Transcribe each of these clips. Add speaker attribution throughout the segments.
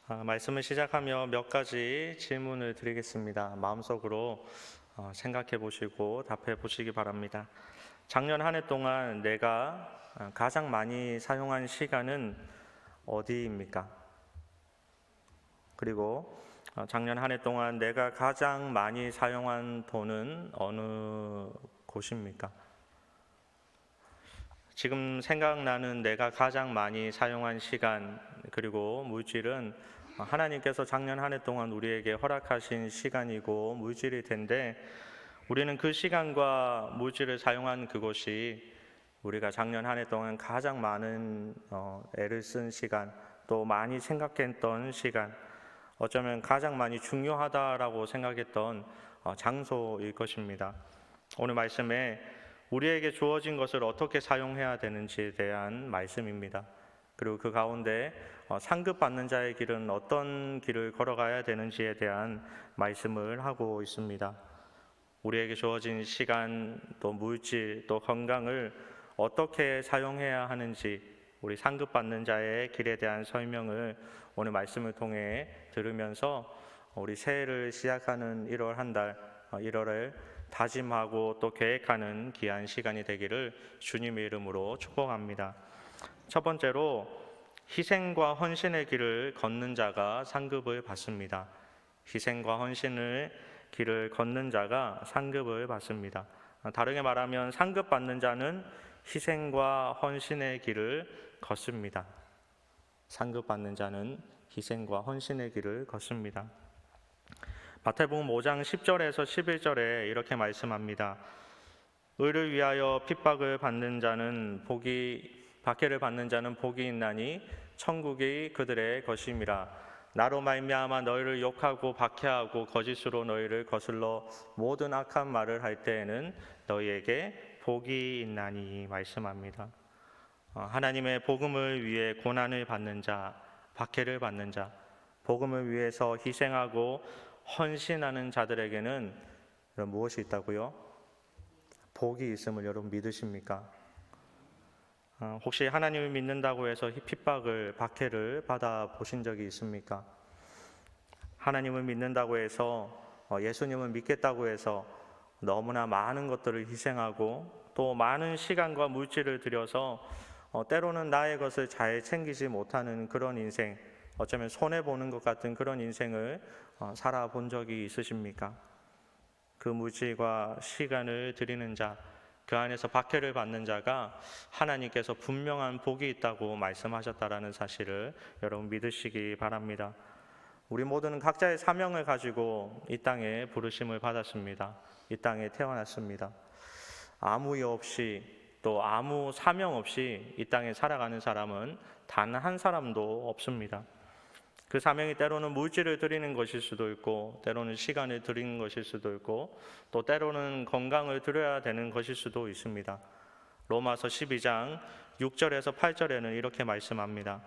Speaker 1: 말씀을 시작하며 몇 가지 질문을 드리겠습니다. 마음속으로 생각해 보시고 답해 보시기 바랍니다. 작년 한 해 동안 내가 가장 많이 사용한 시간은 어디입니까? 그리고 작년 한 해 동안 내가 가장 많이 사용한 돈은 어느 곳입니까? 지금 생각나는 내가 가장 많이 사용한 시간 그리고 물질은 하나님께서 작년 한 해 동안 우리에게 허락하신 시간이고 물질일 텐데, 우리는 그 시간과 물질을 사용한 그곳이 우리가 작년 한 해 동안 가장 많은 애를 쓴 시간, 또 많이 생각했던 시간, 어쩌면 가장 많이 중요하다라고 생각했던 장소일 것입니다. 오늘 말씀에 우리에게 주어진 것을 어떻게 사용해야 되는지에 대한 말씀입니다. 그리고 그 가운데 상급받는 자의 길은 어떤 길을 걸어가야 되는지에 대한 말씀을 하고 있습니다. 우리에게 주어진 시간, 또 물질, 또 건강을 어떻게 사용해야 하는지, 우리 상급받는 자의 길에 대한 설명을 오늘 말씀을 통해 들으면서 우리 새해를 시작하는 1월 한 달, 1월을 다짐하고 또 계획하는 귀한 시간이 되기를 주님의 이름으로 축복합니다. 첫 번째로, 희생과 헌신의 길을 걷는 자가 상급을 받습니다. 희생과 헌신의 길을 걷는 자가 상급을 받습니다. 다르게 말하면 상급 받는 자는 희생과 헌신의 길을 걷습니다. 상급 받는 자는 희생과 헌신의 길을 걷습니다. 마태복음 5장 10절에서 11절에 이렇게 말씀합니다. 의를 위하여 핍박을 받는 자는 박해를 받는 자는 복이 있나니 천국이 그들의 것임이라. 나로 말미암아 너희를 욕하고 박해하고 거짓으로 너희를 거슬러 모든 악한 말을 할 때에는 너희에게 복이 있나니 말씀합니다. 하나님의 복음을 위해 고난을 받는 자, 박해를 받는 자, 복음을 위해서 희생하고 헌신하는 자들에게는 무엇이 있다고요? 복이 있음을 여러분 믿으십니까? 혹시 하나님을 믿는다고 해서 핍박을, 박해를 받아 보신 적이 있습니까? 하나님을 믿는다고 해서, 예수님을 믿겠다고 해서 너무나 많은 것들을 희생하고 또 많은 시간과 물질을 들여서 때로는 나의 것을 잘 챙기지 못하는 그런 인생, 어쩌면 손해보는 것 같은 그런 인생을 살아본 적이 있으십니까? 그 물질과 시간을 드리는 자, 그 안에서 박해를 받는 자가 하나님께서 분명한 복이 있다고 말씀하셨다라는 사실을 여러분 믿으시기 바랍니다. 우리 모두는 각자의 사명을 가지고 이 땅에 부르심을 받았습니다. 이 땅에 태어났습니다. 아무 일 없이 또 아무 사명 없이 이 땅에 살아가는 사람은 단 한 사람도 없습니다. 그 사명이 때로는 물질을 드리는 것일 수도 있고, 때로는 시간을 드리는 것일 수도 있고, 또 때로는 건강을 드려야 되는 것일 수도 있습니다. 로마서 12장 6절에서 8절에는 이렇게 말씀합니다.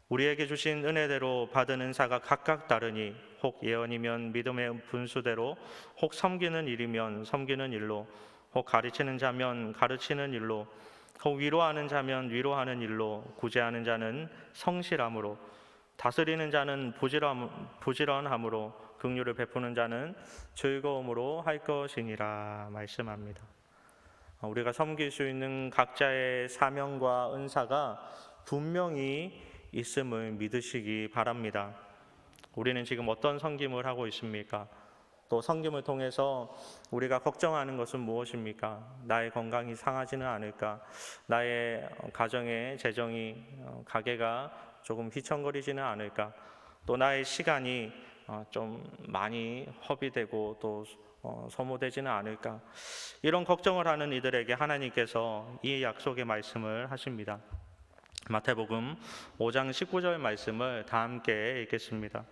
Speaker 1: 우리에게 주신 은혜대로 받은 은사가 각각 다르니 혹 예언이면 믿음의 분수대로, 혹 섬기는 일이면 섬기는 일로, 혹 가르치는 자면 가르치는 일로, 혹 위로하는 자면 위로하는 일로, 구제하는 자는 성실함으로, 다스리는 자는 부지런함으로, 긍휼을 베푸는 자는 즐거움으로 할 것이니라 말씀합니다. 우리가 섬길 수 있는 각자의 사명과 은사가 분명히 있음을 믿으시기 바랍니다. 우리는 지금 어떤 섬김을 하고 있습니까? 또 섬김을 통해서 우리가 걱정하는 것은 무엇입니까? 나의 건강이 상하지는 않을까? 나의 가정의 재정이, 가계가 조금 휘청거리지는 않을까? 또 나의 시간이 좀 많이 허비되고 또 소모되지는 않을까? 이런 걱정을 하는 이들에게 하나님께서 이 약속의 말씀을 하십니다. 마태복음 5장 19절 말씀을 다 함께 읽겠습니다.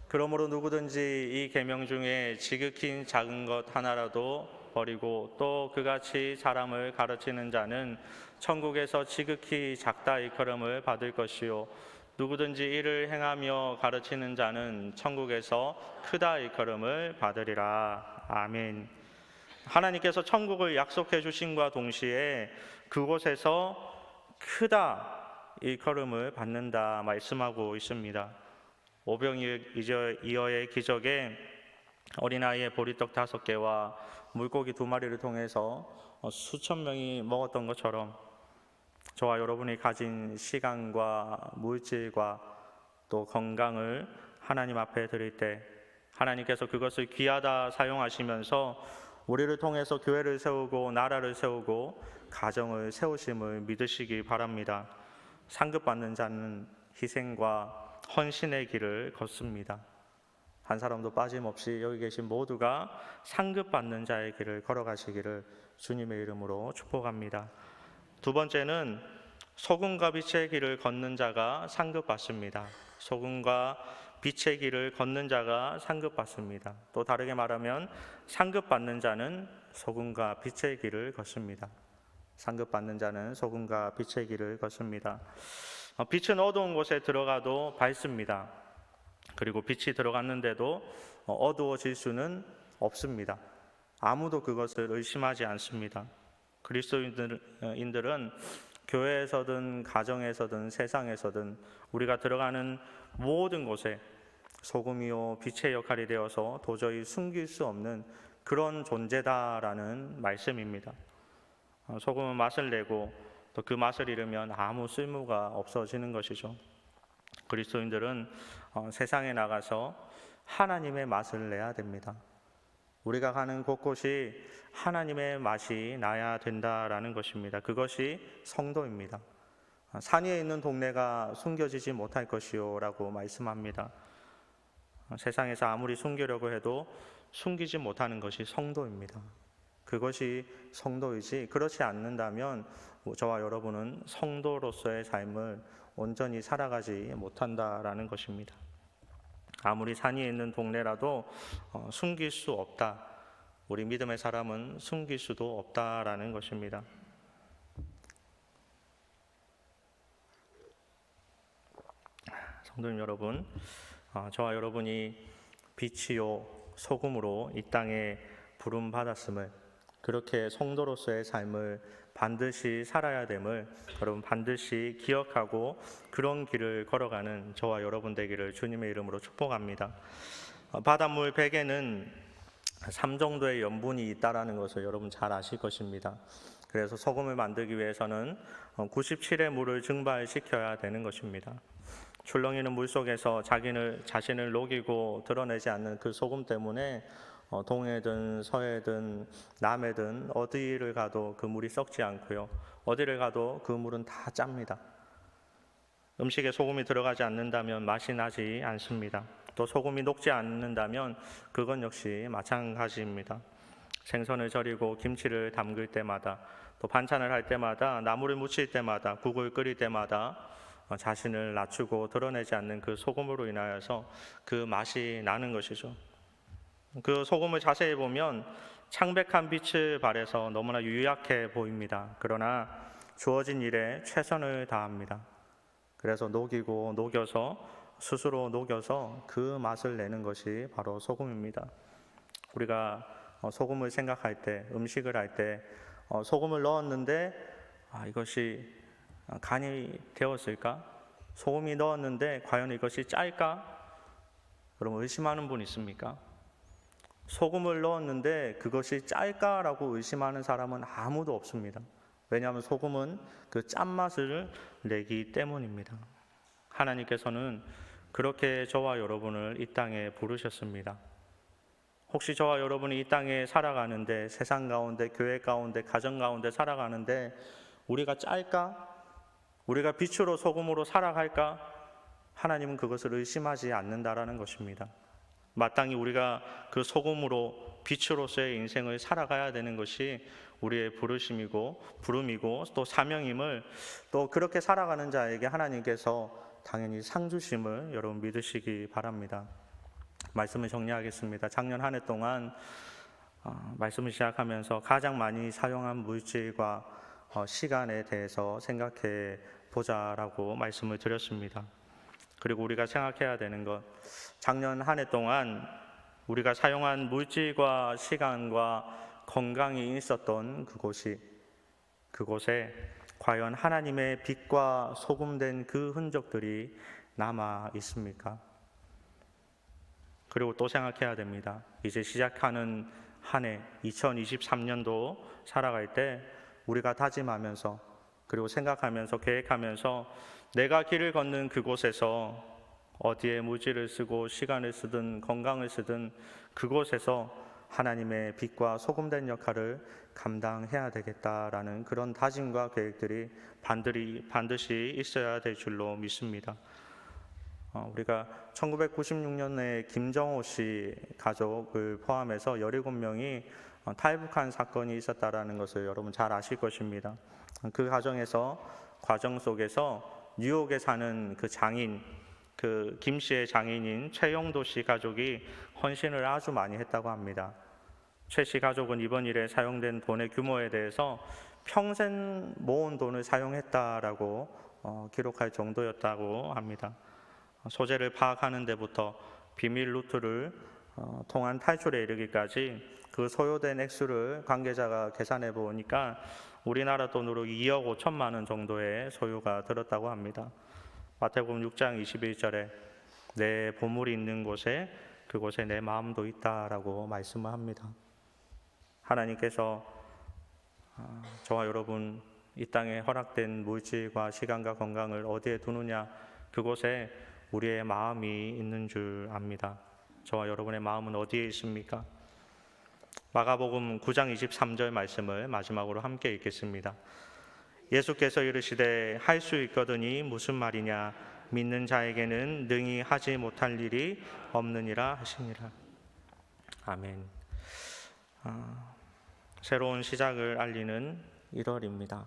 Speaker 1: 그러므로 누구든지 이 계명 중에 지극히 작은 것 하나라도 버리고 또 그같이 사람을 가르치는 자는 천국에서 지극히 작다 일컬음을 받을 것이요, 누구든지 이를 행하며 가르치는 자는 천국에서 크다 일컬음을 받으리라. 아멘. 하나님께서 천국을 약속해 주심과 동시에 그곳에서 크다 일컬음을 받는다 말씀하고 있습니다. 오병이어의 기적에 어린아이의 보리떡 5개와 물고기 2마리를 통해서 수천 명이 먹었던 것처럼 저와 여러분이 가진 시간과 물질과 또 건강을 하나님 앞에 드릴 때 하나님께서 그것을 귀하다 사용하시면서 우리를 통해서 교회를 세우고 나라를 세우고 가정을 세우심을 믿으시기 바랍니다. 상급받는 자는 희생과 헌신의 길을 걷습니다. 한 사람도 빠짐없이 여기 계신 모두가 상급받는 자의 길을 걸어가시기를 주님의 이름으로 축복합니다. 두 번째는 소금과 빛의 길을 걷는 자가 상급받습니다. 소금과 빛의 길을 걷는 자가 상급받습니다. 또 다르게 말하면 상급받는 자는 소금과 빛의 길을 걷습니다. 상급받는 자는 소금과 빛의 길을 걷습니다. 빛은 어두운 곳에 들어가도 밝습니다. 그리고 빛이 들어갔는데도 어두워질 수는 없습니다. 아무도 그것을 의심하지 않습니다. 그리스도인들은 교회에서든 가정에서든 세상에서든 우리가 들어가는 모든 곳에 소금이요 빛의 역할이 되어서 도저히 숨길 수 없는 그런 존재다라는 말씀입니다. 소금은 맛을 내고 또 그 맛을 잃으면 아무 쓸모가 없어지는 것이죠. 그리스도인들은 세상에 나가서 하나님의 맛을 내야 됩니다. 우리가 가는 곳곳이 하나님의 맛이 나야 된다라는 것입니다. 그것이 성도입니다. 산 위에 있는 동네가 숨겨지지 못할 것이요 라고 말씀합니다. 세상에서 아무리 숨기려고 해도 숨기지 못하는 것이 성도입니다. 그것이 성도이지 그렇지 않는다면 저와 여러분은 성도로서의 삶을 온전히 살아가지 못한다라는 것입니다. 아무리 산 위에 있는 동네라도 숨길 수 없다. 우리 믿음의 사람은 숨길 수도 없다라는 것입니다. 성도님 여러분, 저와 여러분이 빛이요 소금으로 이 땅에 부름 받았음을, 그렇게 성도로서의 삶을 반드시 살아야 됨을 여러분 반드시 기억하고 그런 길을 걸어가는 저와 여러분 되기를 주님의 이름으로 축복합니다. 바닷물 백에는 3 정도의 염분이 있다라는 것을 여러분 잘 아실 것입니다. 그래서 소금을 만들기 위해서는 97의 물을 증발시켜야 되는 것입니다. 출렁이는 물 속에서 자신을 녹이고 드러내지 않는 그 소금 때문에 동해든 서해든 남해든 어디를 가도 그 물이 썩지 않고요. 어디를 가도 그 물은 다 짭니다. 음식에 소금이 들어가지 않는다면 맛이 나지 않습니다. 또 소금이 녹지 않는다면 그건 역시 마찬가지입니다. 생선을 절이고 김치를 담글 때마다 또 반찬을 할 때마다 나물을 무칠 때마다 국을 끓일 때마다 자신을 낮추고 드러내지 않는 그 소금으로 인하여서 그 맛이 나는 것이죠. 그 소금을 자세히 보면 창백한 빛을 발해서 너무나 유약해 보입니다. 그러나 주어진 일에 최선을 다합니다. 그래서 녹여서 스스로 녹여서 그 맛을 내는 것이 바로 소금입니다. 우리가 소금을 생각할 때, 음식을 할 때 소금을 넣었는데 이것이 간이 되었을까? 소금이 넣었는데 과연 이것이 짤까? 그럼 의심하는 분 있습니까? 소금을 넣었는데 그것이 짤까라고 의심하는 사람은 아무도 없습니다. 왜냐하면 소금은 그 짠맛을 내기 때문입니다. 하나님께서는 그렇게 저와 여러분을 이 땅에 부르셨습니다. 혹시 저와 여러분이 이 땅에 살아가는데, 세상 가운데, 교회 가운데, 가정 가운데 살아가는데 우리가 짤까? 우리가 빛으로 소금으로 살아갈까? 하나님은 그것을 의심하지 않는다라는 것입니다. 마땅히 우리가 그 소금으로 빛으로서의 인생을 살아가야 되는 것이 우리의 부름이고 또 사명임을, 또 그렇게 살아가는 자에게 하나님께서 당연히 상 주심을 여러분 믿으시기 바랍니다. 말씀을 정리하겠습니다. 작년 한 해 동안 말씀을 시작하면서 가장 많이 사용한 물질과 시간에 대해서 생각해 보자라고 말씀을 드렸습니다. 그리고 우리가 생각해야 되는 것, 작년 한 해 동안 우리가 사용한 물질과 시간과 건강이 있었던 그곳에 과연 하나님의 빛과 소금된 그 흔적들이 남아 있습니까? 그리고 또 생각해야 됩니다. 이제 시작하는 한 해 2023년도 살아갈 때 우리가 다짐하면서 그리고 생각하면서 계획하면서 내가 길을 걷는 그곳에서 어디에 무지를 쓰고 시간을 쓰든 건강을 쓰든 그곳에서 하나님의 빛과 소금된 역할을 감당해야 되겠다라는 그런 다짐과 계획들이 반드시 있어야 될 줄로 믿습니다. 우리가 1996년에 김정호 씨 가족을 포함해서 17명이 탈북한 사건이 있었다라는 것을 여러분 잘 아실 것입니다. 그 과정 속에서 뉴욕에 사는 그 장인, 그 김 씨의 장인인 최용도 씨 가족이 헌신을 아주 많이 했다고 합니다. 최 씨 가족은 이번 일에 사용된 돈의 규모에 대해서 평생 모은 돈을 사용했다라고 기록할 정도였다고 합니다. 소재를 파악하는 데부터 비밀 루트를 통한 탈출에 이르기까지 그 소요된 액수를 관계자가 계산해 보니까 우리나라 돈으로 2억 5천만 원 정도의 소요가 들었다고 합니다. 마태복음 6장 21절에 내 보물이 있는 곳에 그곳에 내 마음도 있다라고 말씀을 합니다. 하나님께서 저와 여러분 이 땅에 허락된 물질과 시간과 건강을 어디에 두느냐, 그곳에 우리의 마음이 있는 줄 압니다. 저와 여러분의 마음은 어디에 있습니까? 마가복음 9장 23절 말씀을 마지막으로 함께 읽겠습니다. 예수께서 이르시되 할 수 있거든이 무슨 말이냐, 믿는 자에게는 능히 하지 못할 일이 없느니라 하시니라. 아멘. 새로운 시작을 알리는 1월입니다.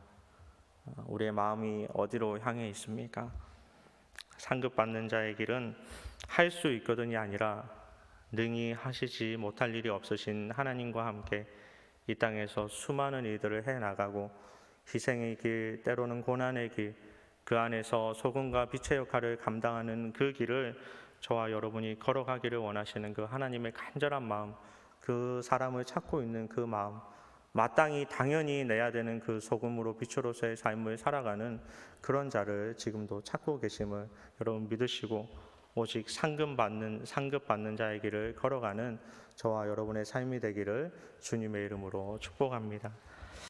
Speaker 1: 우리의 마음이 어디로 향해 있습니까? 상급받는 자의 길은 할 수 있거든이 아니라 능히 하시지 못할 일이 없으신 하나님과 함께 이 땅에서 수많은 일들을 해나가고 희생의 길, 때로는 고난의 길, 그 안에서 소금과 빛의 역할을 감당하는 그 길을 저와 여러분이 걸어가기를 원하시는 그 하나님의 간절한 마음, 그 사람을 찾고 있는 그 마음, 마땅히 당연히 내야 되는 그 소금으로 빛으로서의 삶을 살아가는 그런 자를 지금도 찾고 계심을 여러분 믿으시고 오직 상급받는 자의 길을 걸어가는 저와 여러분의 삶이 되기를 주님의 이름으로 축복합니다.